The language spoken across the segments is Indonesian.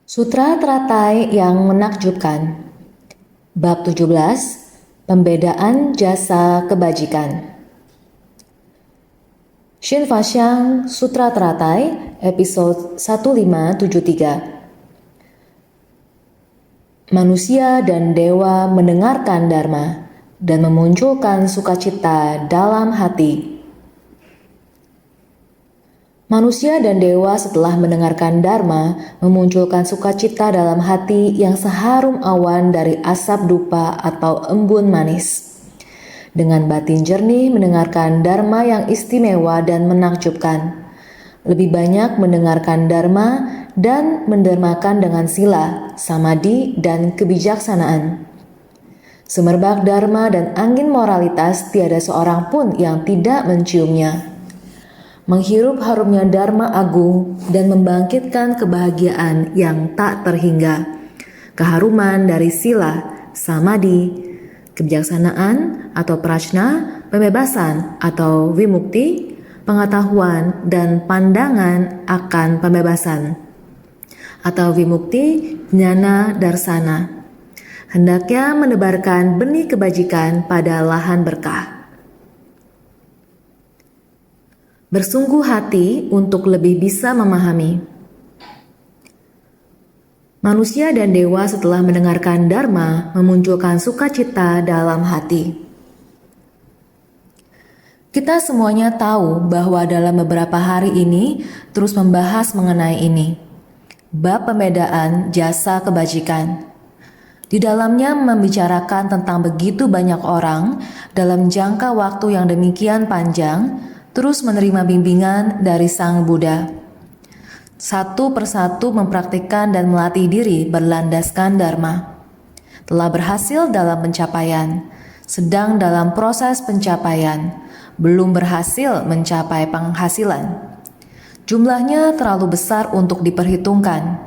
Sutra teratai yang menakjubkan. Bab 17, Pembedaan Jasa Kebajikan. Shin Fasyang Sutra Teratai, episode 1573. Manusia dan dewa mendengarkan dharma dan memunculkan sukacita dalam hati. Manusia dan dewa setelah mendengarkan dharma memunculkan sukacita dalam hati yang seharum awan dari asap dupa atau embun manis. Dengan batin jernih mendengarkan dharma yang istimewa dan menakjubkan. Lebih banyak mendengarkan dharma dan mendermakan dengan sila, samadhi, dan kebijaksanaan. Semerbak dharma dan angin moralitas tiada seorang pun yang tidak menciumnya. Menghirup harumnya dharma agung dan membangkitkan kebahagiaan yang tak terhingga. Keharuman dari sila, samadhi, kebijaksanaan atau prajna, pembebasan atau vimukti, pengetahuan dan pandangan akan pembebasan atau vimukti jnana darsana. Hendaknya menebarkan benih kebajikan pada lahan berkah. Bersungguh hati untuk lebih bisa memahami. Manusia dan dewa setelah mendengarkan dharma memunculkan sukacita dalam hati. Kita semuanya tahu bahwa dalam beberapa hari ini terus membahas mengenai ini. Bab pembedaan jasa kebajikan. Di dalamnya membicarakan tentang begitu banyak orang dalam jangka waktu yang demikian panjang terus menerima bimbingan dari Sang Buddha. Satu persatu mempraktikkan dan melatih diri berlandaskan dharma. Telah berhasil dalam pencapaian, sedang dalam proses pencapaian, belum berhasil mencapai penghasilan. Jumlahnya terlalu besar untuk diperhitungkan.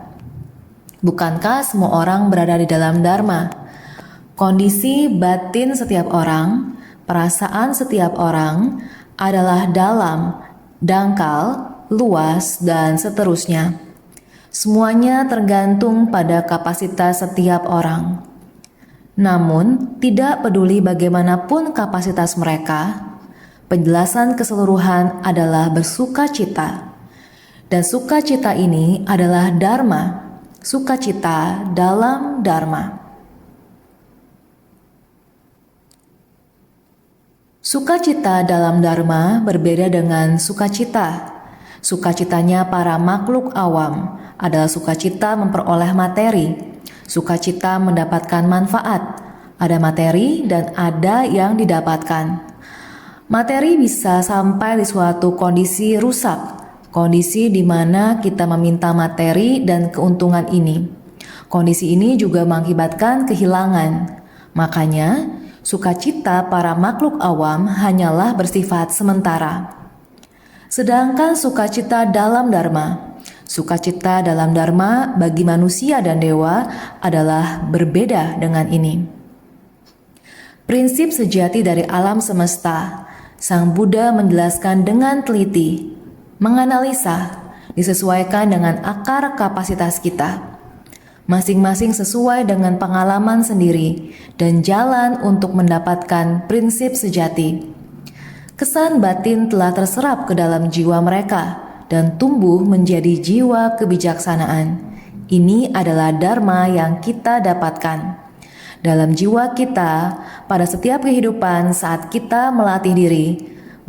Bukankah semua orang berada di dalam dharma? Kondisi batin setiap orang, perasaan setiap orang, adalah dalam, dangkal, luas, dan seterusnya. Semuanya tergantung pada kapasitas setiap orang. Namun, tidak peduli bagaimanapun kapasitas mereka, penjelasan keseluruhan adalah bersukacita. Dan sukacita ini adalah dharma, sukacita dalam dharma. Sukacita dalam dharma berbeda dengan sukacita. Sukacitanya para makhluk awam adalah sukacita memperoleh materi. Sukacita mendapatkan manfaat. Ada materi dan ada yang didapatkan. Materi bisa sampai di suatu kondisi rusak, kondisi di mana kita meminta materi dan keuntungan ini. Kondisi ini juga mengakibatkan kehilangan. Makanya, sukacita para makhluk awam hanyalah bersifat sementara. Sedangkan sukacita dalam dharma bagi manusia dan dewa adalah berbeda dengan ini. Prinsip sejati dari alam semesta, Sang Buddha menjelaskan dengan teliti, menganalisa, disesuaikan dengan akar kapasitas kita. Masing-masing sesuai dengan pengalaman sendiri dan jalan untuk mendapatkan prinsip sejati. Kesan batin telah terserap ke dalam jiwa mereka dan tumbuh menjadi jiwa kebijaksanaan. Ini adalah dharma yang kita dapatkan dalam jiwa kita pada setiap kehidupan saat kita melatih diri,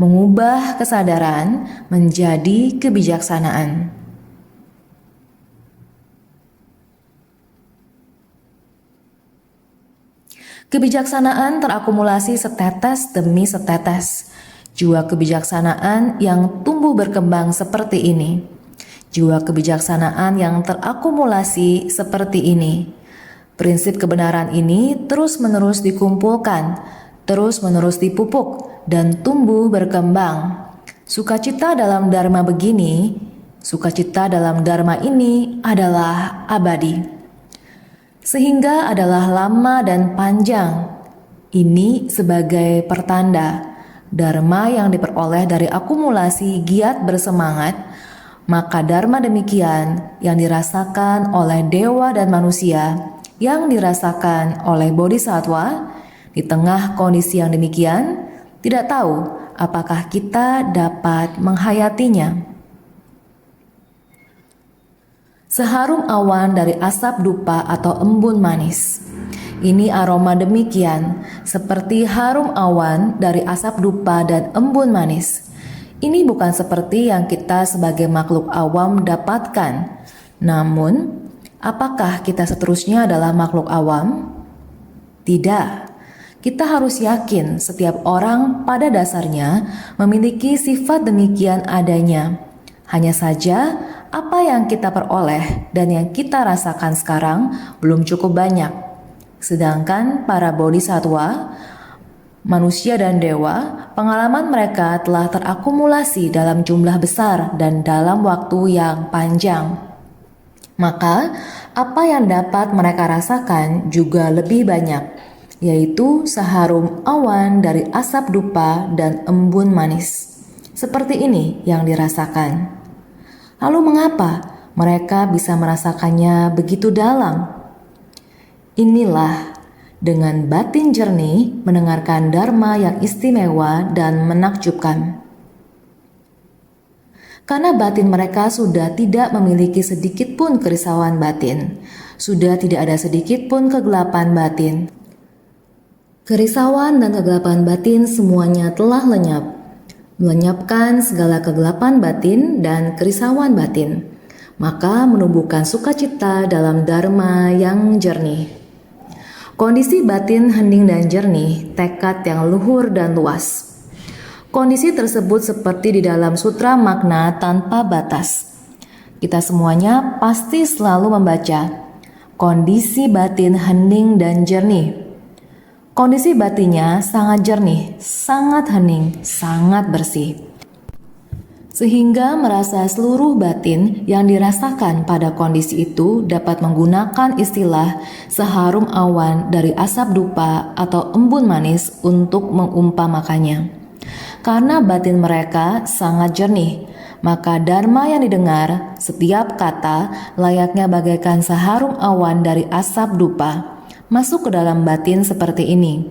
mengubah kesadaran menjadi kebijaksanaan. Kebijaksanaan terakumulasi setetes demi setetes. Jiwa kebijaksanaan yang tumbuh berkembang seperti ini. Jiwa kebijaksanaan yang terakumulasi seperti ini. Prinsip kebenaran ini terus-menerus dikumpulkan, terus-menerus dipupuk, dan tumbuh berkembang. Sukacita dalam dharma begini, sukacita dalam dharma ini adalah abadi. Sehingga adalah lama dan panjang. Ini sebagai pertanda dharma yang diperoleh dari akumulasi giat bersemangat Maka dharma demikian yang dirasakan oleh dewa dan manusia, yang dirasakan oleh bodhisattva, di tengah kondisi yang demikian, tidak tahu apakah kita dapat menghayatinya. Seharum awan dari asap dupa atau embun manis. Ini aroma demikian, seperti harum awan dari asap dupa dan embun manis. Ini bukan seperti yang kita sebagai makhluk awam dapatkan. Namun, apakah kita seterusnya adalah makhluk awam? Tidak. Kita harus yakin setiap orang pada dasarnya memiliki sifat demikian adanya. Hanya saja, apa yang kita peroleh dan yang kita rasakan sekarang belum cukup banyak. Sedangkan para bodhisattva, manusia dan dewa, pengalaman mereka telah terakumulasi dalam jumlah besar dan dalam waktu yang panjang. Maka, apa yang dapat mereka rasakan juga lebih banyak, yaitu seharum awan dari asap dupa dan embun manis. Seperti ini yang dirasakan. Lalu mengapa mereka bisa merasakannya begitu dalam? Inilah dengan batin jernih mendengarkan dharma yang istimewa dan menakjubkan. Karena batin mereka sudah tidak memiliki sedikit pun kerisauan batin, sudah tidak ada sedikit pun kegelapan batin. Kerisauan dan kegelapan batin semuanya telah lenyap, melenyapkan segala kegelapan batin dan kerisauan batin, maka menumbuhkan sukacita dalam dharma yang jernih. Kondisi batin hening dan jernih, tekad yang luhur dan luas. Kondisi tersebut seperti di dalam sutra makna tanpa batas. Kita semuanya pasti selalu membaca kondisi batin hening dan jernih. Kondisi batinnya sangat jernih, sangat hening, sangat bersih. Sehingga merasa seluruh batin yang dirasakan pada kondisi itu dapat menggunakan istilah seharum awan dari asap dupa atau embun manis untuk mengumpamakannya. Karena batin mereka sangat jernih, maka dharma yang didengar, setiap kata layaknya bagaikan seharum awan dari asap dupa, masuk ke dalam batin seperti ini.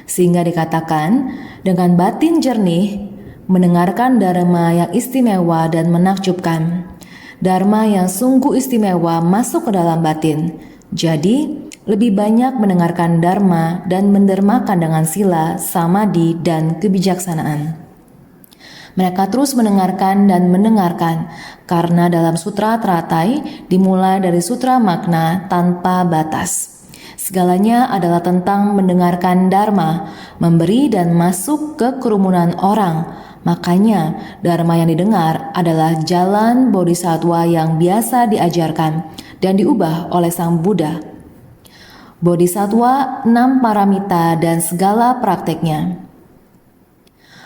Sehingga dikatakan, dengan batin jernih, mendengarkan dharma yang istimewa dan menakjubkan. Dharma yang sungguh istimewa masuk ke dalam batin. Jadi, lebih banyak mendengarkan dharma dan mendermakan dengan sila, samadhi, dan kebijaksanaan. Mereka terus mendengarkan dan mendengarkan, karena dalam sutra teratai dimulai dari sutra makna tanpa batas. Segalanya adalah tentang mendengarkan dharma, memberi dan masuk ke kerumunan orang. Makanya, dharma yang didengar adalah jalan bodhisattva yang biasa diajarkan dan diubah oleh Sang Buddha. Bodhisattva, 6 paramita dan segala prakteknya.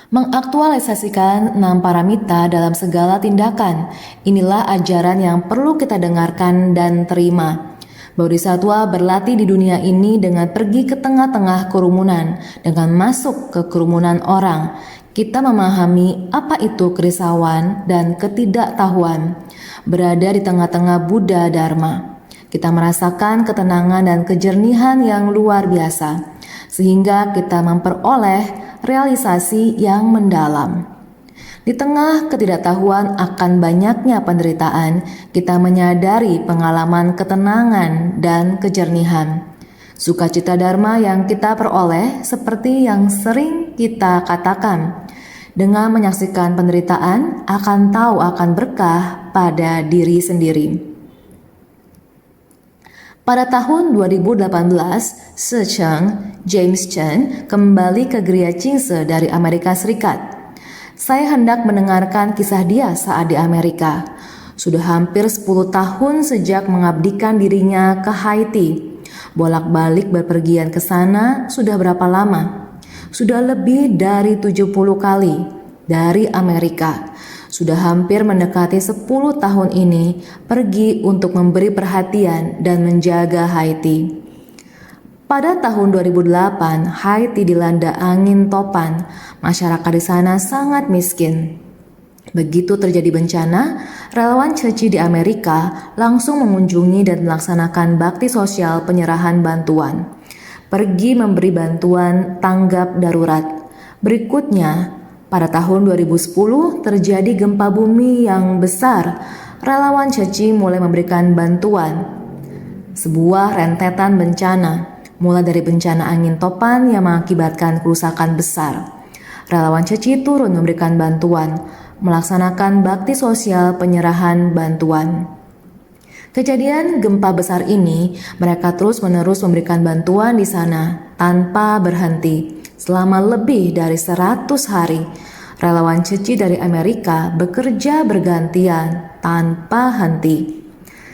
Mengaktualisasikan 6 paramita dalam segala tindakan, inilah ajaran yang perlu kita dengarkan dan terima. Bodhisattva berlatih di dunia ini dengan pergi ke tengah-tengah kerumunan, dengan masuk ke kerumunan orang. Kita memahami apa itu kerisauan dan ketidaktahuan, berada di tengah-tengah Buddha Dharma. Kita merasakan ketenangan dan kejernihan yang luar biasa, sehingga kita memperoleh realisasi yang mendalam. Di tengah ketidaktahuan akan banyaknya penderitaan, kita menyadari pengalaman ketenangan dan kejernihan. Sukacita dharma yang kita peroleh seperti yang sering kita katakan, dengan menyaksikan penderitaan akan tahu akan berkah pada diri sendiri. Pada tahun 2018, Secheng James Chen kembali ke Gria Chingse dari Amerika Serikat. Saya hendak mendengarkan kisah dia saat di Amerika. Sudah hampir 10 tahun sejak mengabdikan dirinya ke Haiti. Bolak-balik berpergian ke sana sudah berapa lama? Sudah lebih dari 70 kali dari Amerika. Sudah hampir mendekati 10 tahun ini pergi untuk memberi perhatian dan menjaga Haiti. Pada tahun 2008, Haiti dilanda angin topan. Masyarakat di sana sangat miskin. Begitu terjadi bencana, relawan Ceci di Amerika langsung mengunjungi dan melaksanakan bakti sosial penyerahan bantuan. Pergi memberi bantuan tanggap darurat. Berikutnya, pada tahun 2010 terjadi gempa bumi yang besar. Relawan Ceci mulai memberikan bantuan. Sebuah rentetan bencana, mulai dari bencana angin topan yang mengakibatkan kerusakan besar. Relawan Ceci turun memberikan bantuan, melaksanakan bakti sosial penyerahan bantuan. Kejadian gempa besar ini, mereka terus-menerus memberikan bantuan di sana tanpa berhenti. Selama lebih dari 100 hari, relawan Ceci dari Amerika bekerja bergantian tanpa henti.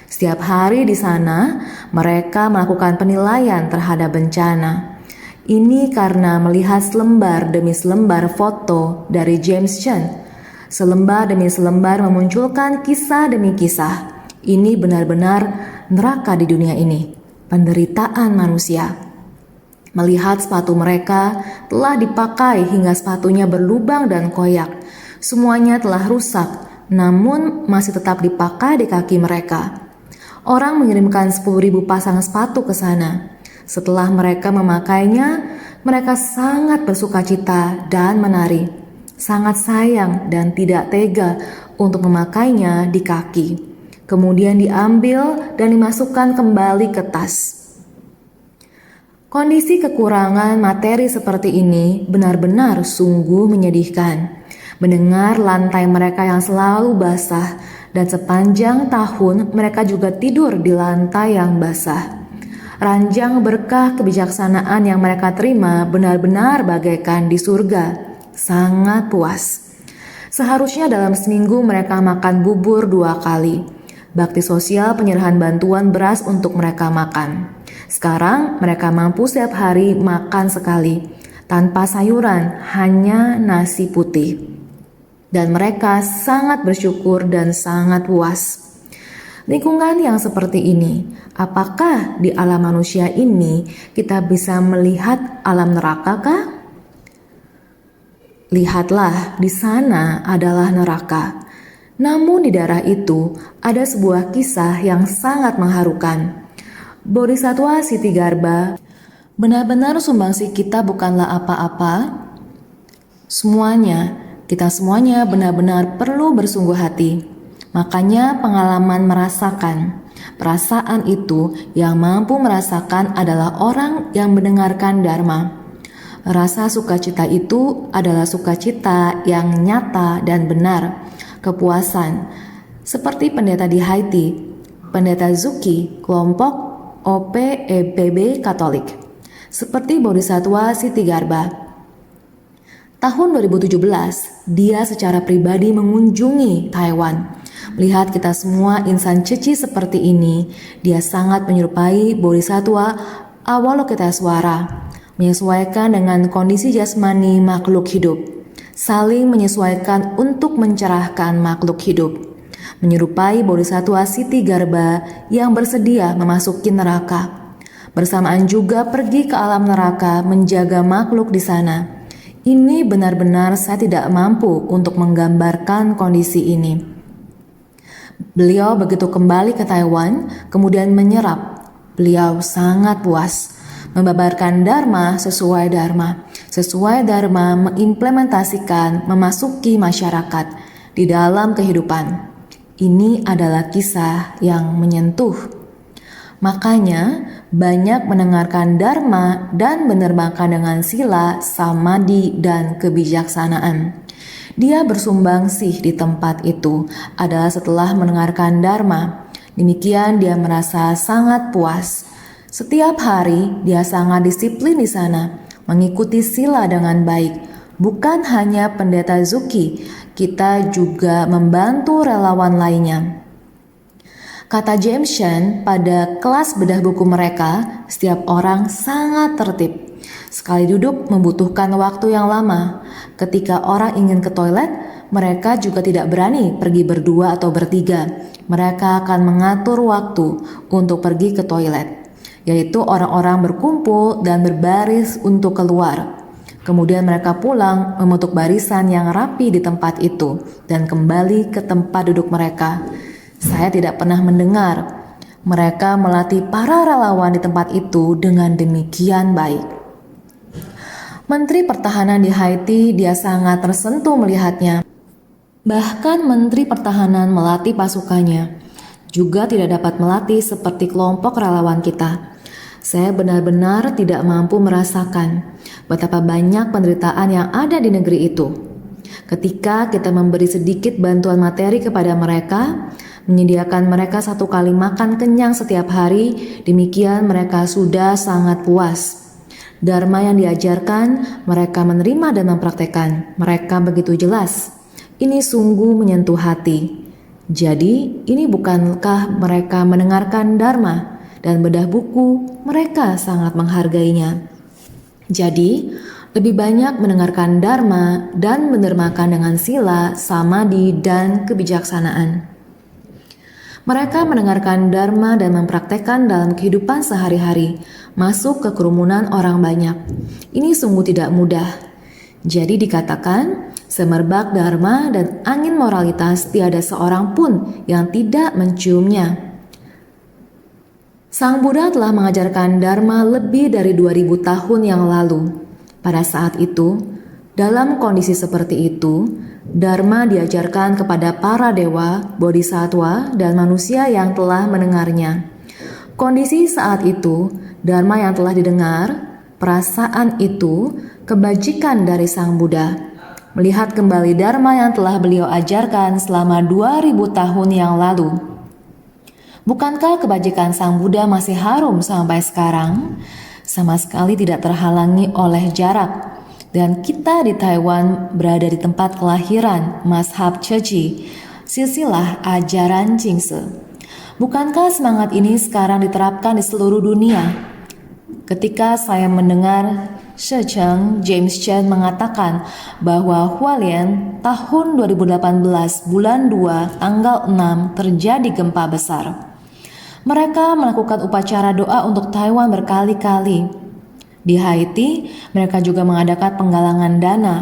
Setiap hari di sana, mereka melakukan penilaian terhadap bencana. Ini karena melihat selembar demi selembar foto dari James Chen. Selembar demi selembar memunculkan kisah demi kisah. Ini benar-benar neraka di dunia ini, penderitaan manusia. Melihat sepatu mereka telah dipakai hingga sepatunya berlubang dan koyak. Semuanya telah rusak, namun masih tetap dipakai di kaki mereka. Orang mengirimkan 10.000 pasang sepatu ke sana. Setelah mereka memakainya, mereka sangat bersukacita dan menari. Sangat sayang dan tidak tega untuk memakainya di kaki. Kemudian diambil dan dimasukkan kembali ke tas. Kondisi kekurangan materi seperti ini benar-benar sungguh menyedihkan. Mendengar lantai mereka yang selalu basah dan sepanjang tahun mereka juga tidur di lantai yang basah. Ranjang berkah kebijaksanaan yang mereka terima benar-benar bagaikan di surga. Sangat puas. Seharusnya dalam seminggu mereka makan bubur 2 kali. Bakti sosial penyerahan bantuan beras untuk mereka makan. Sekarang mereka mampu setiap hari makan sekali. Tanpa sayuran, hanya nasi putih. Dan mereka sangat bersyukur dan sangat puas. Lingkungan yang seperti ini, apakah di alam manusia ini kita bisa melihat alam neraka kah? Lihatlah, di sana adalah neraka. Namun di daerah itu ada sebuah kisah yang sangat mengharukan. Bodhisattva Ksitigarbha, benar-benar sumbangsi kita bukanlah apa-apa. Kita semuanya benar-benar perlu bersungguh hati. Makanya pengalaman merasakan. Perasaan itu yang mampu merasakan adalah orang yang mendengarkan Dharma. Rasa sukacita itu adalah sukacita yang nyata dan benar, kepuasan. Seperti pendeta di Haiti, pendeta Zuki, kelompok OPEPB Katolik. Seperti Bodhisattva Ksitigarbha. Tahun 2017, dia secara pribadi mengunjungi Taiwan. Melihat kita semua insan Ceci seperti ini, dia sangat menyerupai Bodhisattva Avalokitesvara. Menyesuaikan dengan kondisi jasmani makhluk hidup, saling menyesuaikan untuk mencerahkan makhluk hidup, menyerupai Bodhisattva Ksitigarbha yang bersedia memasuki neraka, bersamaan juga pergi ke alam neraka menjaga makhluk di sana. Ini benar-benar saya tidak mampu untuk menggambarkan kondisi ini. Beliau begitu kembali ke Taiwan, kemudian menyerap. Beliau sangat puas. Membabarkan Dharma sesuai Dharma mengimplementasikan memasuki masyarakat di dalam kehidupan. Ini adalah kisah yang menyentuh. Makanya banyak mendengarkan Dharma dan menerbangkan dengan sila, samadhi, dan kebijaksanaan. Dia bersumbangsi di tempat itu adalah setelah mendengarkan Dharma. Demikian dia merasa sangat puas. Setiap hari dia sangat disiplin di sana, mengikuti sila dengan baik. Bukan hanya pendeta Zuki, kita juga membantu relawan lainnya. Kata James Chen pada kelas bedah buku mereka, setiap orang sangat tertib. Sekali duduk membutuhkan waktu yang lama. Ketika orang ingin ke toilet, mereka juga tidak berani pergi berdua atau bertiga. Mereka akan mengatur waktu untuk pergi ke toilet, yaitu orang-orang berkumpul dan berbaris untuk keluar. Kemudian mereka pulang membentuk barisan yang rapi di tempat itu dan kembali ke tempat duduk mereka. Saya tidak pernah mendengar mereka melatih para relawan di tempat itu dengan demikian baik. Menteri Pertahanan di Haiti, dia sangat tersentuh melihatnya. Bahkan Menteri Pertahanan melatih pasukannya juga tidak dapat melatih seperti kelompok relawan kita. Saya benar-benar tidak mampu merasakan betapa banyak penderitaan yang ada di negeri itu. Ketika kita memberi sedikit bantuan materi kepada mereka, menyediakan mereka 1 kali makan kenyang setiap hari, demikian mereka sudah sangat puas. Dharma yang diajarkan, mereka menerima dan mempraktekkan. Mereka begitu jelas. Ini sungguh menyentuh hati. Jadi, ini bukankah mereka mendengarkan Dharma? Dan bedah buku, mereka sangat menghargainya. Jadi, lebih banyak mendengarkan Dharma dan mendermakan dengan sila, samadhi, dan kebijaksanaan. Mereka mendengarkan Dharma dan mempraktekkan dalam kehidupan sehari-hari, masuk ke kerumunan orang banyak. Ini sungguh tidak mudah. Jadi dikatakan, semerbak Dharma dan angin moralitas tiada seorang pun yang tidak menciumnya. Sang Buddha telah mengajarkan Dharma lebih dari 2000 tahun yang lalu. Pada saat itu, dalam kondisi seperti itu, Dharma diajarkan kepada para dewa, bodhisattva, dan manusia yang telah mendengarnya. Kondisi saat itu, Dharma yang telah didengar, perasaan itu, kebajikan dari Sang Buddha. Melihat kembali Dharma yang telah beliau ajarkan selama 2000 tahun yang lalu. Bukankah kebajikan Sang Buddha masih harum sampai sekarang? Sama sekali tidak terhalangi oleh jarak. Dan kita di Taiwan berada di tempat kelahiran mazhab Ceci, silsilah ajaran Jingse. Bukankah semangat ini sekarang diterapkan di seluruh dunia? Ketika saya mendengar Shecheng James Chen mengatakan bahwa Hualien tahun 2018 bulan 2 tanggal 6 terjadi gempa besar. Mereka melakukan upacara doa untuk Taiwan berkali-kali. Di Haiti, mereka juga mengadakan penggalangan dana.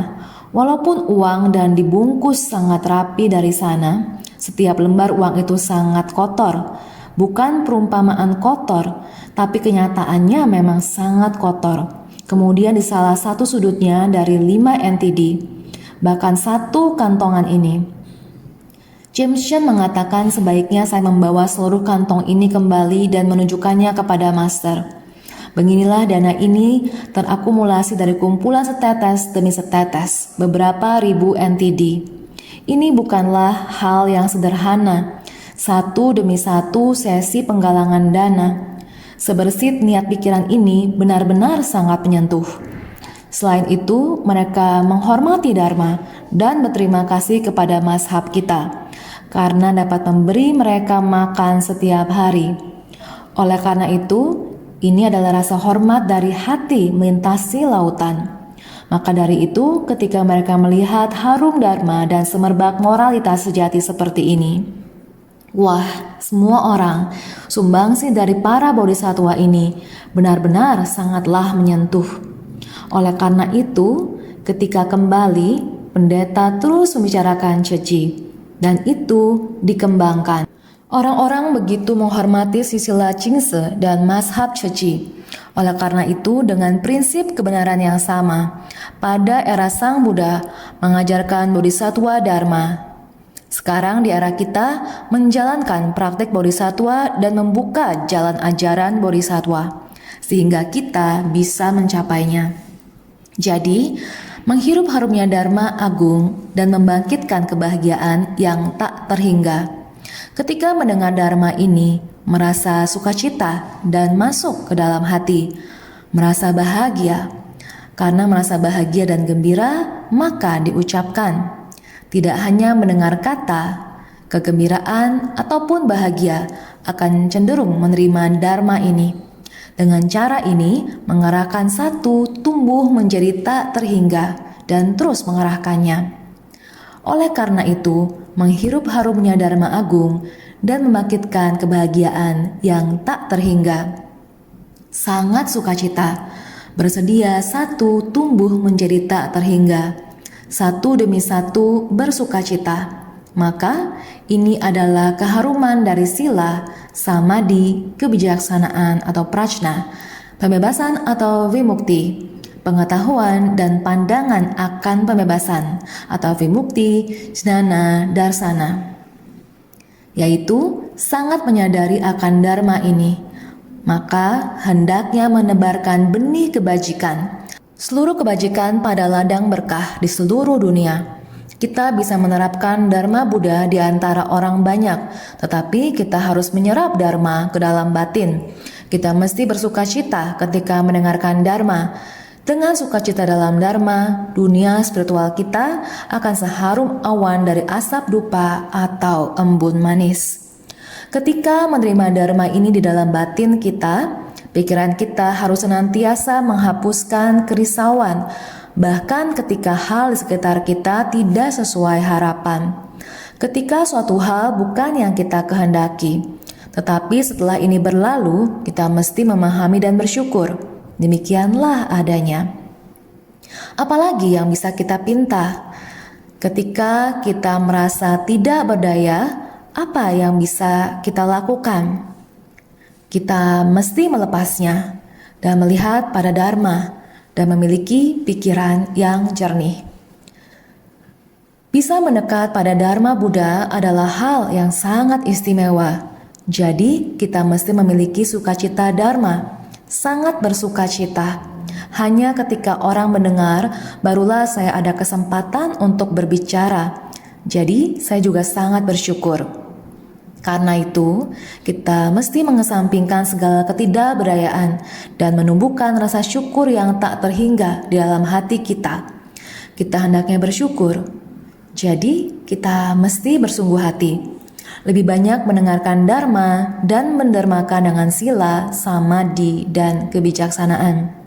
Walaupun uang dan dibungkus sangat rapi dari sana, setiap lembar uang itu sangat kotor. Bukan perumpamaan kotor, tapi kenyataannya memang sangat kotor. Kemudian di salah satu sudutnya dari 5 NTD, bahkan 1 kantongan ini. James Chen mengatakan sebaiknya saya membawa seluruh kantong ini kembali dan menunjukkannya kepada master. Beginilah dana ini terakumulasi dari kumpulan setetes demi setetes, beberapa ribu NTD. Ini bukanlah hal yang sederhana, 1 demi 1 sesi penggalangan dana. Sebersit niat pikiran ini benar-benar sangat menyentuh. Selain itu, mereka menghormati Dharma dan berterima kasih kepada mazhab kita karena dapat memberi mereka makan setiap hari. Oleh karena itu, ini adalah rasa hormat dari hati melintasi lautan. Maka dari itu, ketika mereka melihat harum Dharma dan semerbak moralitas sejati seperti ini, wah, semua orang, sumbangsi dari para bodhisattva ini benar-benar sangatlah menyentuh. Oleh karena itu, ketika kembali, pendeta terus membicarakan Ceci. Dan itu dikembangkan. Orang-orang begitu menghormati silsilah Jingse dan mazhab Ceci. Oleh karena itu, dengan prinsip kebenaran yang sama, pada era Sang Buddha mengajarkan bodhisattva Dharma. Sekarang di era kita menjalankan praktek bodhisattva dan membuka jalan ajaran bodhisattva, sehingga kita bisa mencapainya. Jadi, menghirup harumnya Dharma agung dan membangkitkan kebahagiaan yang tak terhingga. Ketika mendengar Dharma ini, merasa sukacita dan masuk ke dalam hati, merasa bahagia. Karena merasa bahagia dan gembira, maka diucapkan. Tidak hanya mendengar kata, kegembiraan ataupun bahagia akan cenderung menerima Dharma ini. Dengan cara ini, mengarahkan satu tumbuh menjadi tak terhingga dan terus mengarahkannya. Oleh karena itu, menghirup harumnya Dharma agung dan membangkitkan kebahagiaan yang tak terhingga. Sangat sukacita, bersedia satu tumbuh menjadi tak terhingga, satu demi satu bersukacita. Maka ini adalah keharuman dari sila, samadhi, kebijaksanaan atau prajna, pembebasan atau vimukti, pengetahuan dan pandangan akan pembebasan atau vimukti, jnana, darsana, yaitu sangat menyadari akan dharma ini. Maka hendaknya menebarkan benih kebajikan, seluruh kebajikan pada ladang berkah di seluruh dunia. Kita bisa menerapkan Dharma Buddha di antara orang banyak, tetapi kita harus menyerap Dharma ke dalam batin. Kita mesti bersukacita ketika mendengarkan Dharma. Dengan sukacita dalam Dharma, dunia spiritual kita akan seharum awan dari asap dupa atau embun manis. Ketika menerima Dharma ini di dalam batin kita, pikiran kita harus senantiasa menghapuskan kerisauan, bahkan ketika hal di sekitar kita tidak sesuai harapan. Ketika suatu hal bukan yang kita kehendaki, tetapi setelah ini berlalu, kita mesti memahami dan bersyukur. Demikianlah adanya. Apalagi yang bisa kita pinta? Ketika kita merasa tidak berdaya, apa yang bisa kita lakukan? Kita mesti melepasnya dan melihat pada Dharma dan memiliki pikiran yang jernih. Bisa mendekat pada Dharma Buddha adalah hal yang sangat istimewa. Jadi kita mesti memiliki sukacita Dharma, sangat bersukacita. Hanya ketika orang mendengar, barulah saya ada kesempatan untuk berbicara. Jadi saya juga sangat bersyukur. Karena itu, kita mesti mengesampingkan segala ketidakberdayaan dan menumbuhkan rasa syukur yang tak terhingga di dalam hati kita. Kita hendaknya bersyukur. Jadi, kita mesti bersungguh hati. Lebih banyak mendengarkan Dharma dan mendermakan dengan sila, samadhi, dan kebijaksanaan.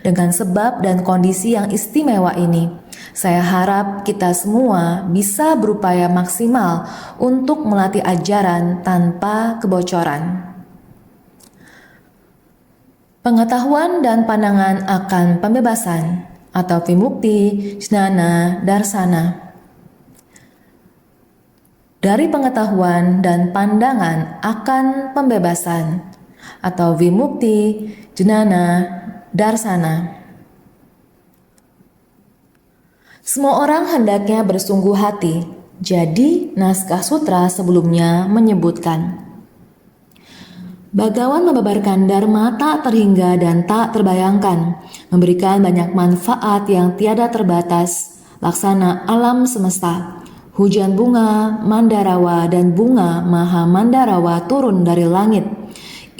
Dengan sebab dan kondisi yang istimewa ini, saya harap kita semua bisa berupaya maksimal untuk melatih ajaran tanpa kebocoran. Pengetahuan dan pandangan akan pembebasan atau vimukti, jnana, darsana. Dari pengetahuan dan pandangan akan pembebasan atau vimukti, jnana, darsana. Semua orang hendaknya bersungguh hati. Jadi, naskah sutra sebelumnya menyebutkan, Bhagawan membabarkan Dharma tak terhingga dan tak terbayangkan, memberikan banyak manfaat yang tiada terbatas, laksana alam semesta. Hujan bunga Mandarawa dan bunga Maha Mandarawa turun dari langit.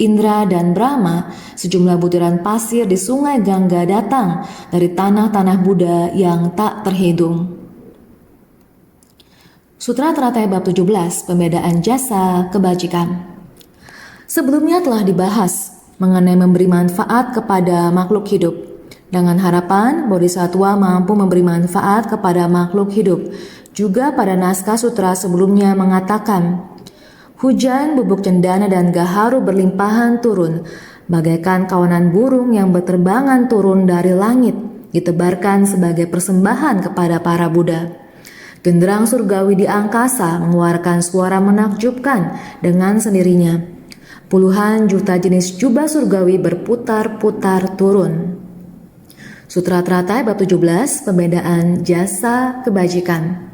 Indra dan Brahma, sejumlah butiran pasir di sungai Gangga datang dari tanah-tanah Buddha yang tak terhitung. Sutra Teratai Bab 17, Pembedaan Jasa Kebajikan. Sebelumnya telah dibahas mengenai memberi manfaat kepada makhluk hidup. Dengan harapan Bodhisattva mampu memberi manfaat kepada makhluk hidup. Juga pada naskah sutra sebelumnya mengatakan, hujan, bubuk cendana, dan gaharu berlimpahan turun, bagaikan kawanan burung yang berterbangan turun dari langit, ditebarkan sebagai persembahan kepada para Buddha. Genderang surgawi di angkasa mengeluarkan suara menakjubkan dengan sendirinya. Puluhan juta jenis jubah surgawi berputar-putar turun. Sutra Teratai Bab 17, Pembedaan Jasa Kebajikan.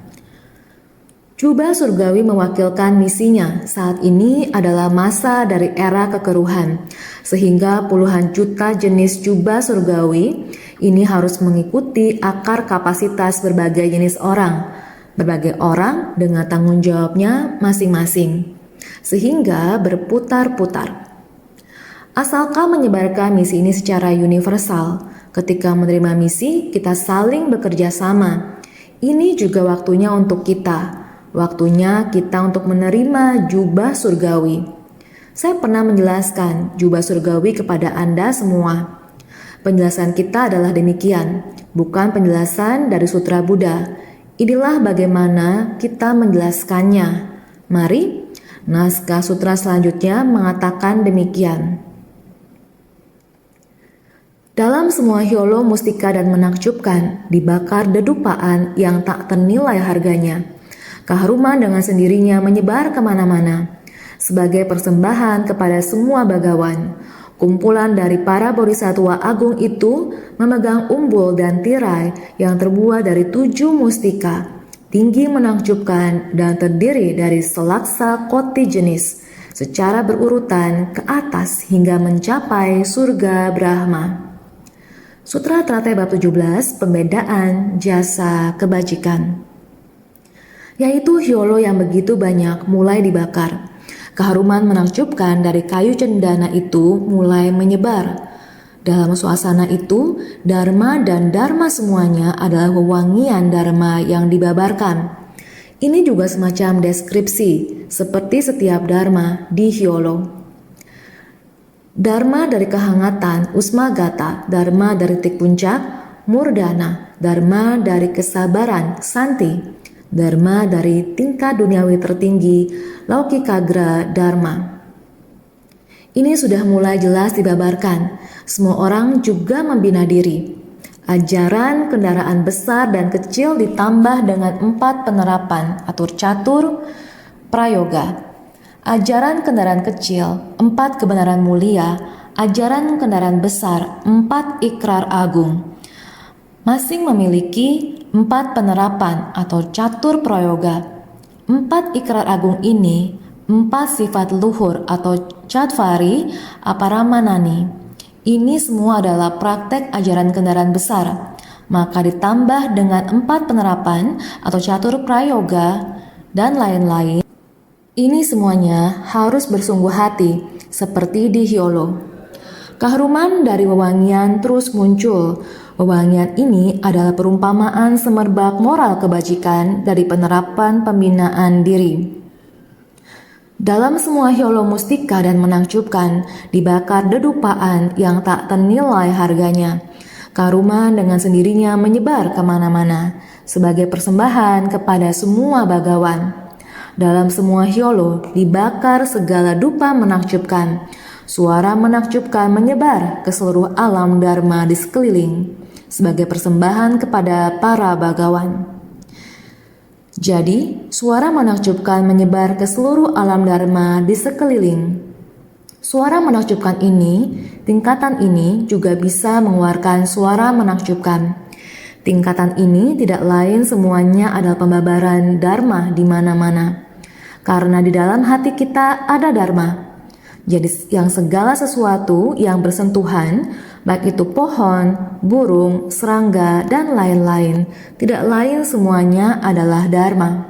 Jubah surgawi mewakilkan misinya. Saat ini adalah masa dari era kekeruhan, sehingga puluhan juta jenis jubah surgawi ini harus mengikuti akar kapasitas berbagai jenis orang, berbagai orang dengan tanggung jawabnya masing-masing, sehingga berputar-putar. Asalkan menyebarkan misi ini secara universal, ketika menerima misi kita saling bekerja sama. Ini juga waktunya untuk kita. Waktunya kita untuk menerima jubah surgawi. Saya pernah menjelaskan jubah surgawi kepada Anda semua. Penjelasan kita adalah demikian, bukan penjelasan dari Sutra Buddha. Inilah bagaimana kita menjelaskannya. Mari, naskah sutra selanjutnya mengatakan demikian. Dalam semua hyolo mustika dan menakjubkan, dibakar dedupaan yang tak ternilai harganya. Keharuman dengan sendirinya menyebar kemana-mana. Sebagai persembahan kepada semua bagawan, kumpulan dari para bodhisattva agung itu memegang umbul dan tirai yang terbuat dari 7 mustika, tinggi menakjubkan dan terdiri dari selaksa koti jenis, secara berurutan ke atas hingga mencapai surga Brahma. Sutra Teratai Bab 17, Pembedaan Jasa Kebajikan, yaitu hyolo yang begitu banyak mulai dibakar. Keharuman menakjubkan dari kayu cendana itu mulai menyebar. Dalam suasana itu, dharma dan dharma semuanya adalah wewangian dharma yang dibabarkan. Ini juga semacam deskripsi, seperti setiap dharma di hyolo. Dharma dari kehangatan, usmagata, dharma dari titik puncak, murdana, dharma dari kesabaran, santi, dharma dari tingkat duniawi tertinggi, laukikagra dharma. Ini sudah mulai jelas dibabarkan. Semua orang juga membina diri. Ajaran kendaraan besar dan kecil ditambah dengan 4 penerapan atur catur, prayoga. Ajaran kendaraan kecil, 4 kebenaran mulia, ajaran kendaraan besar, 4 ikrar agung. Masing memiliki 4 penerapan atau catur prayoga. 4 ikrar agung ini, 4 sifat luhur atau Chatvari Aparamanani. Ini semua adalah praktek ajaran kendaraan besar. Maka ditambah dengan 4 penerapan atau catur prayoga dan lain-lain. Ini semuanya harus bersungguh hati, seperti di hyolo. Keharuman dari wewangian terus muncul. Wewangian ini adalah perumpamaan semerbak moral kebajikan dari penerapan pembinaan diri. Dalam semua hyolo mustika dan menakjubkan, dibakar dedupaan yang tak ternilai harganya. Keharuman dengan sendirinya menyebar kemana-mana, sebagai persembahan kepada semua bagawan. Dalam semua hyolo dibakar segala dupa menakjubkan. Suara menakjubkan menyebar ke seluruh alam dharma di sekeliling sebagai persembahan kepada para bagawan. Jadi, suara menakjubkan menyebar ke seluruh alam dharma di sekeliling. Suara menakjubkan ini, tingkatan ini juga bisa mengeluarkan suara menakjubkan. Tingkatan ini tidak lain semuanya adalah pembabaran dharma di mana-mana. Karena di dalam hati kita ada dharma. Jadi yang segala sesuatu yang bersentuhan, baik itu pohon, burung, serangga, dan lain-lain, tidak lain semuanya adalah dharma.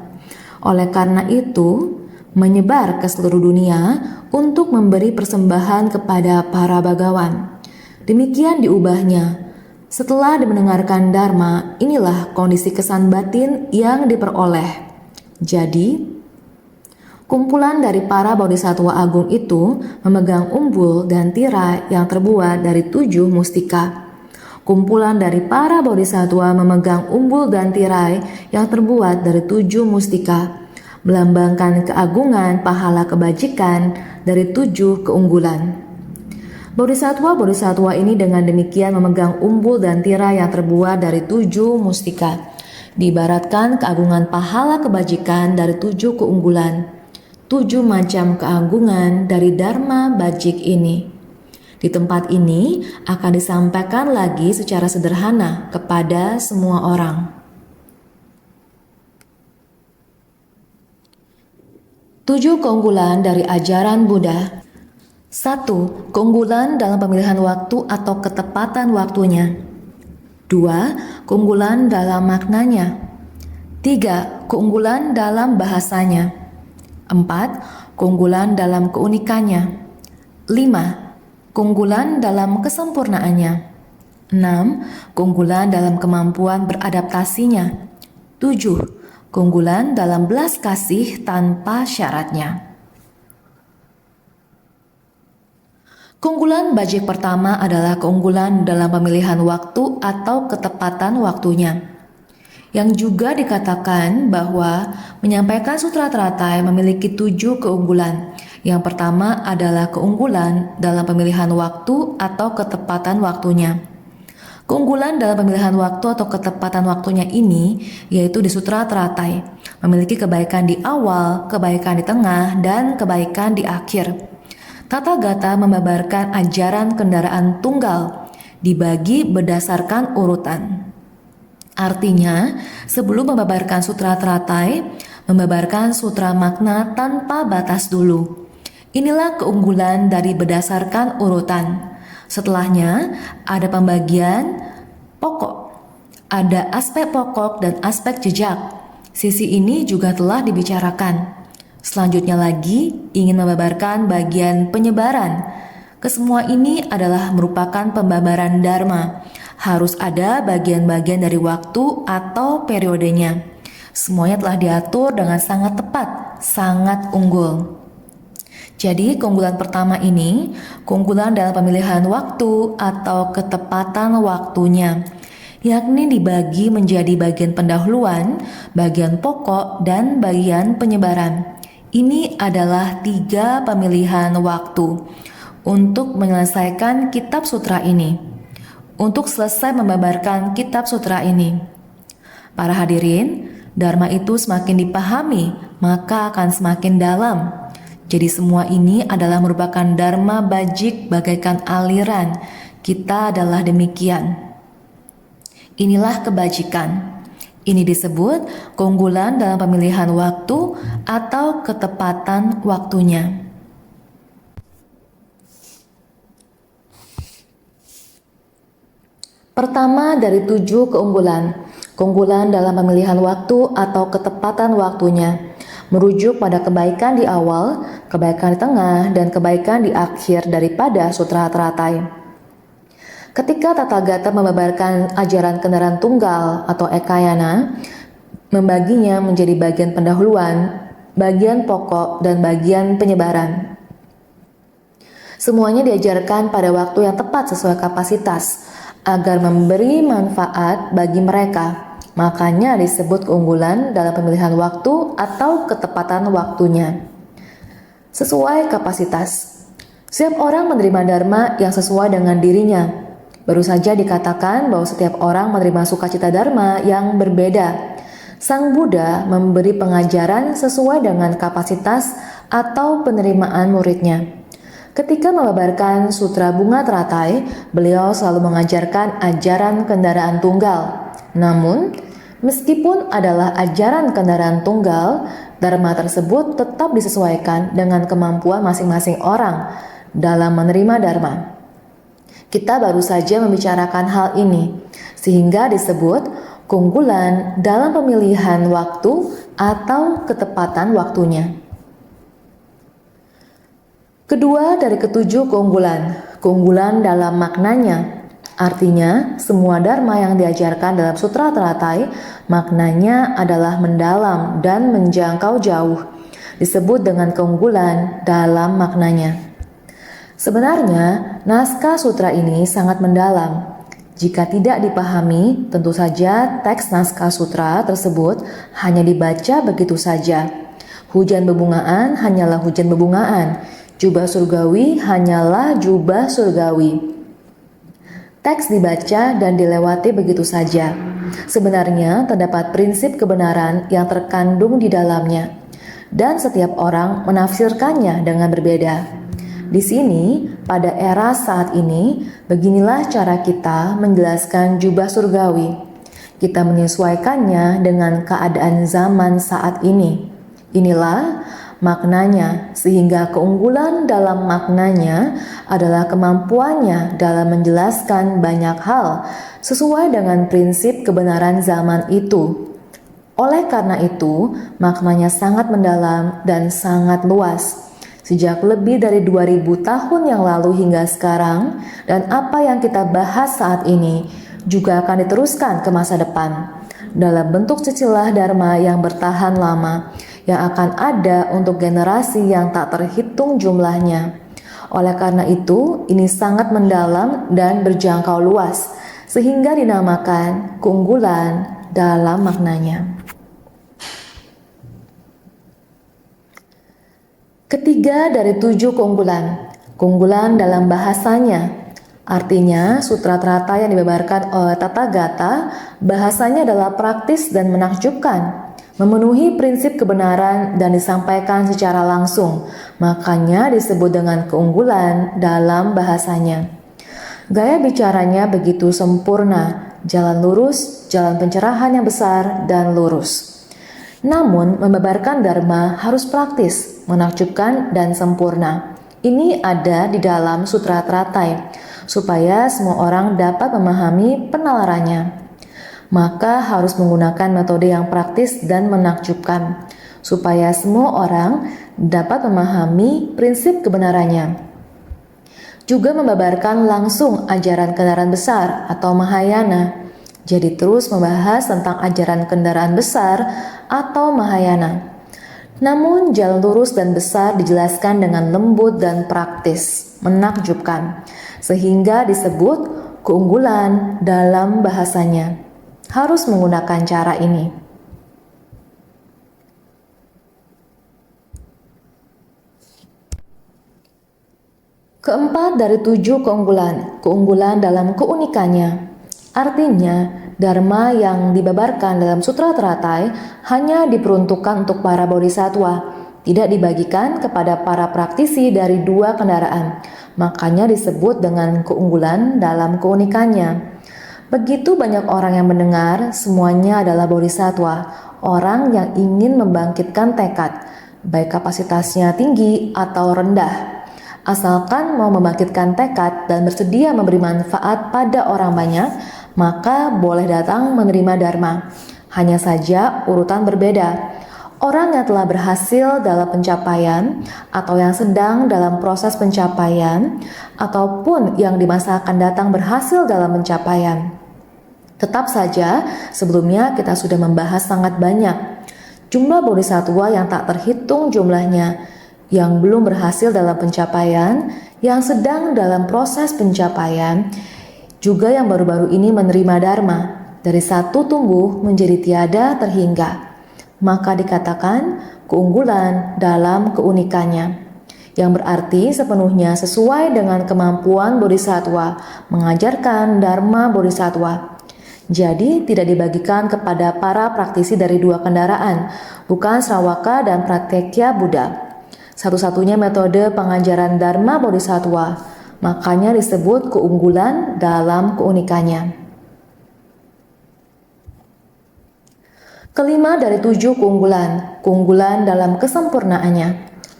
Oleh karena itu, menyebar ke seluruh dunia untuk memberi persembahan kepada para bagawan. Demikian diubahnya. Setelah mendengarkan dharma, inilah kondisi kesan batin yang diperoleh. Jadi, kumpulan dari para bodhisattva agung itu memegang umbul dan tirai yang terbuat dari 7 mustika. Kumpulan dari para bodhisattva memegang umbul dan tirai yang terbuat dari 7 mustika, melambangkan keagungan pahala kebajikan dari 7 keunggulan. Bodhisattva ini dengan demikian memegang umbul dan tirai yang terbuat dari 7 mustika, diibaratkan keagungan pahala kebajikan dari 7 keunggulan. 7 macam keagungan dari Dharma Bajik ini. Di tempat ini akan disampaikan lagi secara sederhana kepada semua orang. 7 keunggulan dari ajaran Buddha. 1. Keunggulan dalam pemilihan waktu atau ketepatan waktunya. 2. Keunggulan dalam maknanya. 3. Keunggulan dalam bahasanya. 4. Keunggulan dalam keunikannya. 5. Keunggulan dalam kesempurnaannya. 6. Keunggulan dalam kemampuan beradaptasinya. 7. Keunggulan dalam belas kasih tanpa syaratnya. Keunggulan bajik pertama adalah keunggulan dalam pemilihan waktu atau ketepatan waktunya, yang juga dikatakan bahwa menyampaikan sutra teratai memiliki 7 keunggulan. Yang pertama adalah keunggulan dalam pemilihan waktu atau ketepatan waktunya. Keunggulan dalam pemilihan waktu atau ketepatan waktunya ini yaitu di sutra teratai, memiliki kebaikan di awal, kebaikan di tengah, dan kebaikan di akhir. Tata Gata membabarkan ajaran kendaraan tunggal, dibagi berdasarkan urutan. Artinya, sebelum membabarkan sutra teratai, membabarkan sutra makna tanpa batas dulu. Inilah keunggulan dari berdasarkan urutan. Setelahnya, ada pembagian pokok. Ada aspek pokok dan aspek jejak. Sisi ini juga telah dibicarakan. Selanjutnya lagi, ingin membabarkan bagian penyebaran. Kesemua ini adalah merupakan pembabaran dharma. Harus ada bagian-bagian dari waktu atau periodenya. Semuanya telah diatur dengan sangat tepat, sangat unggul. Jadi keunggulan pertama ini, keunggulan dalam pemilihan waktu atau ketepatan waktunya, yakni dibagi menjadi bagian pendahuluan, bagian pokok, dan bagian penyebaran. Ini adalah 3 pemilihan waktu untuk menyelesaikan kitab sutra ini. Untuk selesai membabarkan kitab sutra ini, para hadirin, dharma itu semakin dipahami, maka akan semakin dalam. Jadi semua ini adalah merupakan dharma bajik bagaikan aliran. Kita adalah demikian. Inilah kebajikan. Ini disebut keunggulan dalam pemilihan waktu atau ketepatan waktunya. Pertama dari 7 keunggulan. Keunggulan dalam pemilihan waktu atau ketepatan waktunya merujuk pada kebaikan di awal, kebaikan di tengah, dan kebaikan di akhir daripada sutra teratai. Ketika Tathagata membabarkan ajaran kendaraan tunggal atau ekayana, membaginya menjadi bagian pendahuluan, bagian pokok, dan bagian penyebaran. Semuanya diajarkan pada waktu yang tepat sesuai kapasitas, agar memberi manfaat bagi mereka. Makanya disebut keunggulan dalam pemilihan waktu atau ketepatan waktunya. Sesuai kapasitas. Setiap orang menerima dharma yang sesuai dengan dirinya. Baru saja dikatakan bahwa setiap orang menerima sukacita dharma yang berbeda. Sang Buddha memberi pengajaran sesuai dengan kapasitas atau penerimaan muridnya. Ketika membabarkan Sutra Bunga Teratai, beliau selalu mengajarkan ajaran kendaraan tunggal. Namun, meskipun adalah ajaran kendaraan tunggal, dharma tersebut tetap disesuaikan dengan kemampuan masing-masing orang dalam menerima dharma. Kita baru saja membicarakan hal ini, sehingga disebut keunggulan dalam pemilihan waktu atau ketepatan waktunya. Kedua dari ketujuh keunggulan dalam maknanya. Artinya, semua dharma yang diajarkan dalam Sutra Teratai, maknanya adalah mendalam dan menjangkau jauh. Disebut dengan keunggulan dalam maknanya. Sebenarnya, naskah sutra ini sangat mendalam. Jika tidak dipahami, tentu saja teks naskah sutra tersebut hanya dibaca begitu saja. Hujan bebungaan hanyalah hujan bebungaan. Jubah surgawi hanyalah jubah surgawi. Teks dibaca dan dilewati begitu saja. Sebenarnya terdapat prinsip kebenaran yang terkandung di dalamnya, dan setiap orang menafsirkannya dengan berbeda. Di sini, pada era saat ini, beginilah cara kita menjelaskan jubah surgawi. Kita menyesuaikannya dengan keadaan zaman saat ini. Inilah maknanya, sehingga keunggulan dalam maknanya adalah kemampuannya dalam menjelaskan banyak hal sesuai dengan prinsip kebenaran zaman itu. Oleh karena itu, maknanya sangat mendalam dan sangat luas. Sejak lebih dari 2000 tahun yang lalu hingga sekarang, dan apa yang kita bahas saat ini juga akan diteruskan ke masa depan dalam bentuk silsilah dharma yang bertahan lama, yang akan ada untuk generasi yang tak terhitung jumlahnya. Oleh karena itu, ini sangat mendalam dan berjangkau luas, sehingga dinamakan keunggulan dalam maknanya. Ketiga dari 7 keunggulan dalam bahasanya. Artinya, sutra Trata yang dibabarkan oleh Tathagata bahasanya adalah praktis dan menakjubkan, memenuhi prinsip kebenaran dan disampaikan secara langsung, makanya disebut dengan keunggulan dalam bahasanya. Gaya bicaranya begitu sempurna, jalan lurus, jalan pencerahan yang besar dan lurus. Namun, membabarkan Dharma harus praktis, menakjubkan, dan sempurna. Ini ada di dalam Sutra Teratai, supaya semua orang dapat memahami penalarannya. Maka harus menggunakan metode yang praktis dan menakjubkan, supaya semua orang dapat memahami prinsip kebenarannya. Juga membabarkan langsung ajaran kendaraan besar atau Mahayana. Jadi terus membahas tentang ajaran kendaraan besar atau Mahayana. Namun jalan lurus dan besar dijelaskan dengan lembut dan praktis, menakjubkan, sehingga disebut keunggulan dalam bahasanya. Harus menggunakan cara ini. Keempat dari 7 keunggulan, keunggulan dalam keunikannya. Artinya, Dharma yang dibabarkan dalam Sutra Teratai hanya diperuntukkan untuk para bodhisattva, tidak dibagikan kepada para praktisi dari 2 kendaraan. Makanya disebut dengan keunggulan dalam keunikannya. Begitu banyak orang yang mendengar, semuanya adalah bodhisattva, orang yang ingin membangkitkan tekad, baik kapasitasnya tinggi atau rendah. Asalkan mau membangkitkan tekad dan bersedia memberi manfaat pada orang banyak, maka boleh datang menerima Dharma. Hanya saja urutan berbeda. Orang yang telah berhasil dalam pencapaian atau yang sedang dalam proses pencapaian ataupun yang di masa akan datang berhasil dalam pencapaian. Tetap saja sebelumnya kita sudah membahas sangat banyak jumlah bodhisattva yang tak terhitung jumlahnya, yang belum berhasil dalam pencapaian, yang sedang dalam proses pencapaian, juga yang baru-baru ini menerima Dharma, dari satu tumbuh menjadi tiada terhingga. Maka dikatakan keunggulan dalam keunikannya, yang berarti sepenuhnya sesuai dengan kemampuan bodhisattva mengajarkan Dharma bodhisattva. Jadi tidak dibagikan kepada para praktisi dari 2 kendaraan, bukan Sravaka dan Pratyekya Buddha. Satu-satunya metode pengajaran Dharma bodhisattva, makanya disebut keunggulan dalam keunikannya. Kelima dari 7 keunggulan, keunggulan dalam kesempurnaannya.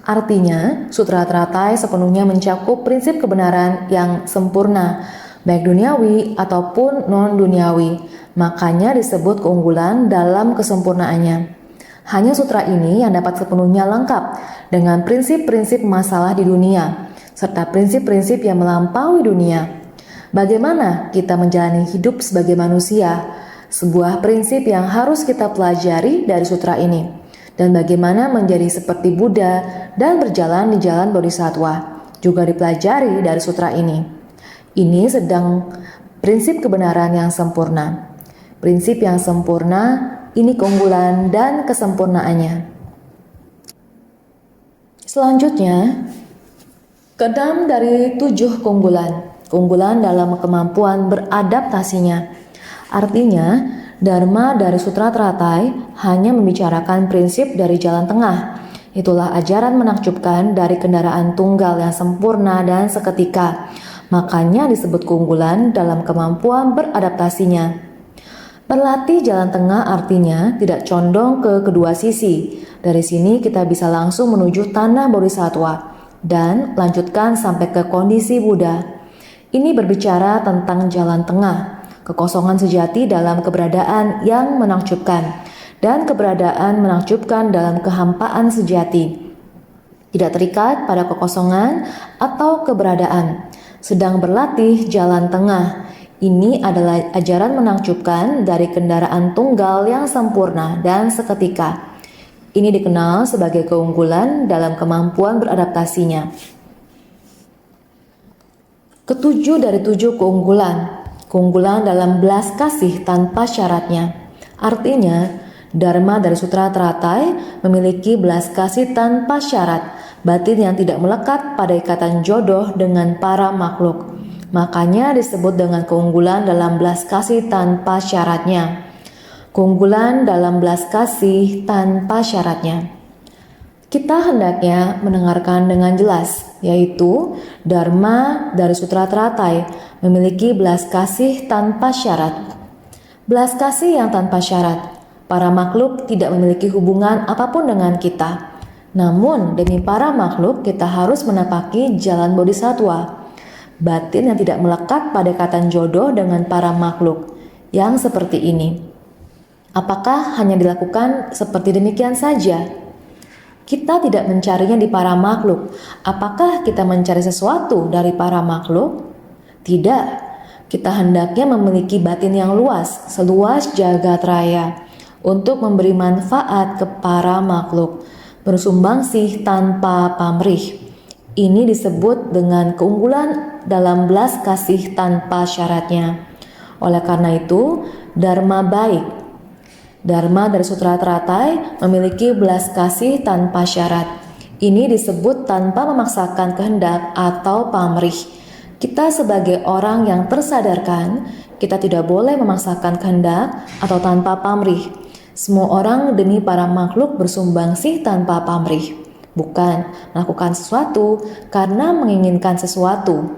Artinya, Sutra Teratai sepenuhnya mencakup prinsip kebenaran yang sempurna, baik duniawi ataupun non-duniawi, makanya disebut keunggulan dalam kesempurnaannya. Hanya sutra ini yang dapat sepenuhnya lengkap dengan prinsip-prinsip masalah di dunia, serta prinsip-prinsip yang melampaui dunia. Bagaimana kita menjalani hidup sebagai manusia, sebuah prinsip yang harus kita pelajari dari sutra ini, dan bagaimana menjadi seperti Buddha dan berjalan di jalan bodhisattva, juga dipelajari dari sutra ini. Ini sedang prinsip kebenaran yang sempurna. Prinsip yang sempurna, ini keunggulan dan kesempurnaannya. Selanjutnya, ke-6 dari 7 keunggulan, keunggulan dalam kemampuan beradaptasinya. Artinya, Dharma dari Sutra Teratai hanya membicarakan prinsip dari jalan tengah. Itulah ajaran menakjubkan dari kendaraan tunggal yang sempurna dan seketika. Makanya disebut keunggulan dalam kemampuan beradaptasinya. Berlatih jalan tengah artinya tidak condong ke kedua sisi. Dari sini kita bisa langsung menuju tanah bodhisattva dan lanjutkan sampai ke kondisi Buddha. Ini berbicara tentang jalan tengah, kekosongan sejati dalam keberadaan yang menakjubkan, dan keberadaan menakjubkan dalam kehampaan sejati. Tidak terikat pada kekosongan atau keberadaan. Sedang berlatih jalan tengah. Ini adalah ajaran menakjubkan dari kendaraan tunggal yang sempurna dan seketika. Ini dikenal sebagai keunggulan dalam kemampuan beradaptasinya. Ketujuh dari 7 keunggulan, keunggulan dalam belas kasih tanpa syaratnya. Artinya, Dharma dari Sutra Teratai memiliki belas kasih tanpa syarat, batin yang tidak melekat pada ikatan jodoh dengan para makhluk. Makanya disebut dengan keunggulan dalam belas kasih tanpa syaratnya. Keunggulan dalam belas kasih tanpa syaratnya. Kita hendaknya mendengarkan dengan jelas, yaitu Dharma dari Sutra Teratai memiliki belas kasih tanpa syarat. Belas kasih yang tanpa syarat. Para makhluk tidak memiliki hubungan apapun dengan kita. Namun demi para makhluk kita harus menapaki jalan bodhisattva. Batin yang tidak melekat pada ikatan jodoh dengan para makhluk yang seperti ini. Apakah hanya dilakukan seperti demikian saja? Kita tidak mencarinya di para makhluk. Apakah kita mencari sesuatu dari para makhluk? Tidak. Kita hendaknya memiliki batin yang luas, seluas jagat raya, untuk memberi manfaat ke para makhluk, bersumbangsih tanpa pamrih. Ini disebut dengan keunggulan dalam belas kasih tanpa syaratnya. Oleh karena itu, Dharma baik. Dharma dari Sutra Teratai memiliki belas kasih tanpa syarat. Ini disebut tanpa memaksakan kehendak atau pamrih. Kita sebagai orang yang tersadarkan, kita tidak boleh memaksakan kehendak atau tanpa pamrih. Semua orang demi para makhluk bersumbangsih tanpa pamrih, bukan melakukan sesuatu karena menginginkan sesuatu.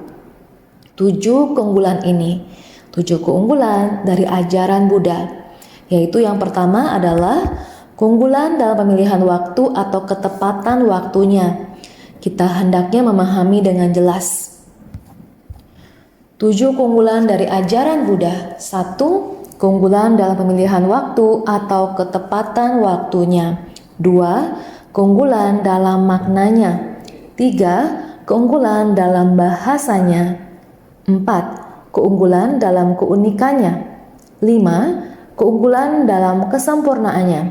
7 keunggulan ini, 7 keunggulan dari ajaran Buddha, yaitu yang pertama adalah keunggulan dalam pemilihan waktu atau ketepatan waktunya. Kita hendaknya memahami dengan jelas. 7 keunggulan dari ajaran Buddha. 1. Keunggulan dalam pemilihan waktu atau ketepatan waktunya. 2. Keunggulan dalam maknanya. 3. Keunggulan dalam bahasanya. 4. Keunggulan dalam keunikannya. 5. Keunggulan dalam kesempurnaannya.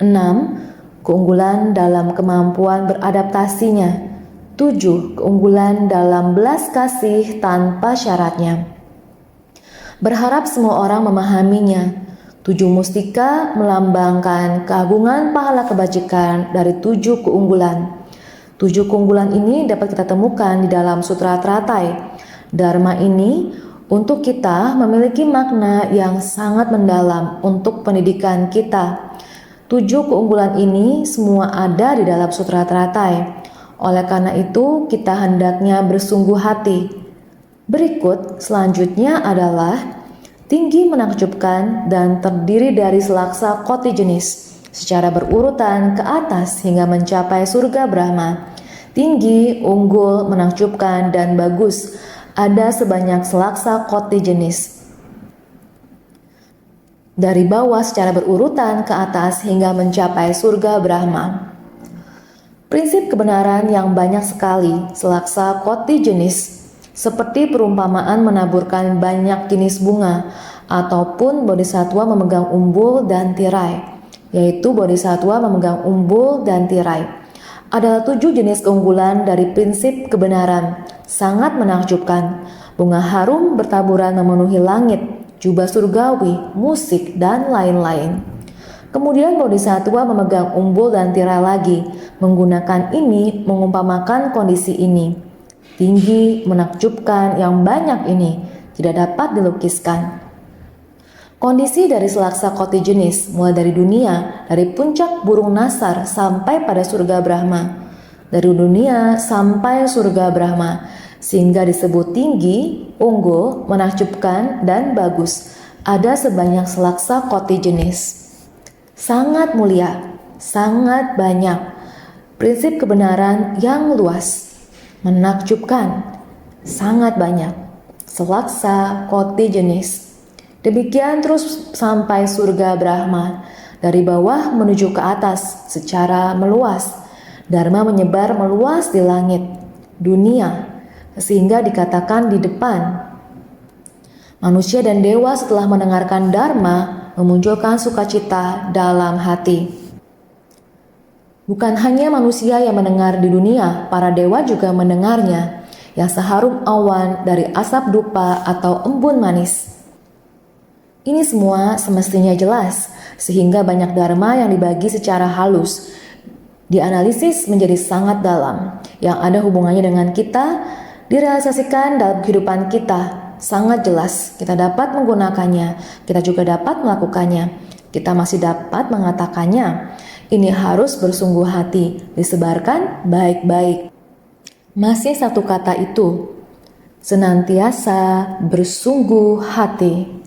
6. Keunggulan dalam kemampuan beradaptasinya. 7. Keunggulan dalam belas kasih tanpa syaratnya. Berharap semua orang memahaminya. 7 mustika melambangkan keagungan pahala kebajikan dari 7 keunggulan. 7 keunggulan ini dapat kita temukan di dalam Sutra Teratai. Dharma ini untuk kita memiliki makna yang sangat mendalam untuk pendidikan kita. 7 keunggulan ini semua ada di dalam Sutra Teratai. Oleh karena itu, kita hendaknya bersungguh hati. Berikut selanjutnya adalah tinggi menakjubkan dan terdiri dari selaksa koti jenis secara berurutan ke atas hingga mencapai surga Brahma. Tinggi, unggul, menakjubkan, dan bagus ada sebanyak selaksa koti jenis. Dari bawah secara berurutan ke atas hingga mencapai surga Brahma. Prinsip kebenaran yang banyak sekali selaksa koti jenis, seperti perumpamaan menaburkan banyak jenis bunga, ataupun bodhisattva memegang umbul dan tirai, yaitu bodhisattva memegang umbul dan tirai, adalah 7 jenis keunggulan dari prinsip kebenaran, sangat menakjubkan. Bunga harum bertaburan memenuhi langit, jubah surgawi, musik, dan lain-lain. Kemudian bodhisattva memegang umbul dan tirai lagi, menggunakan ini mengumpamakan kondisi ini. Tinggi, menakjubkan yang banyak ini tidak dapat dilukiskan. Kondisi dari selaksa koti jenis mulai dari dunia, dari puncak burung nasar sampai pada surga Brahma. Dari dunia sampai surga Brahma, sehingga disebut tinggi, unggul, menakjubkan, dan bagus. Ada sebanyak selaksa koti jenis. Sangat mulia, sangat banyak. Prinsip kebenaran yang luas. Menakjubkan, sangat banyak, selaksa koti jenis. Demikian terus sampai surga Brahma, dari bawah menuju ke atas secara meluas. Dharma menyebar meluas di langit, dunia, sehingga dikatakan di depan. Manusia dan dewa setelah mendengarkan Dharma memunculkan sukacita dalam hati. Bukan hanya manusia yang mendengar di dunia, para dewa juga mendengarnya, yang seharum awan dari asap dupa atau embun manis. Ini semua semestinya jelas, sehingga banyak dharma yang dibagi secara halus, dianalisis menjadi sangat dalam, yang ada hubungannya dengan kita direalisasikan dalam kehidupan kita. Sangat jelas, kita dapat menggunakannya, kita juga dapat melakukannya, kita masih dapat mengatakannya. Ini harus bersungguh hati, disebarkan baik-baik. Masih satu kata itu, senantiasa bersungguh hati.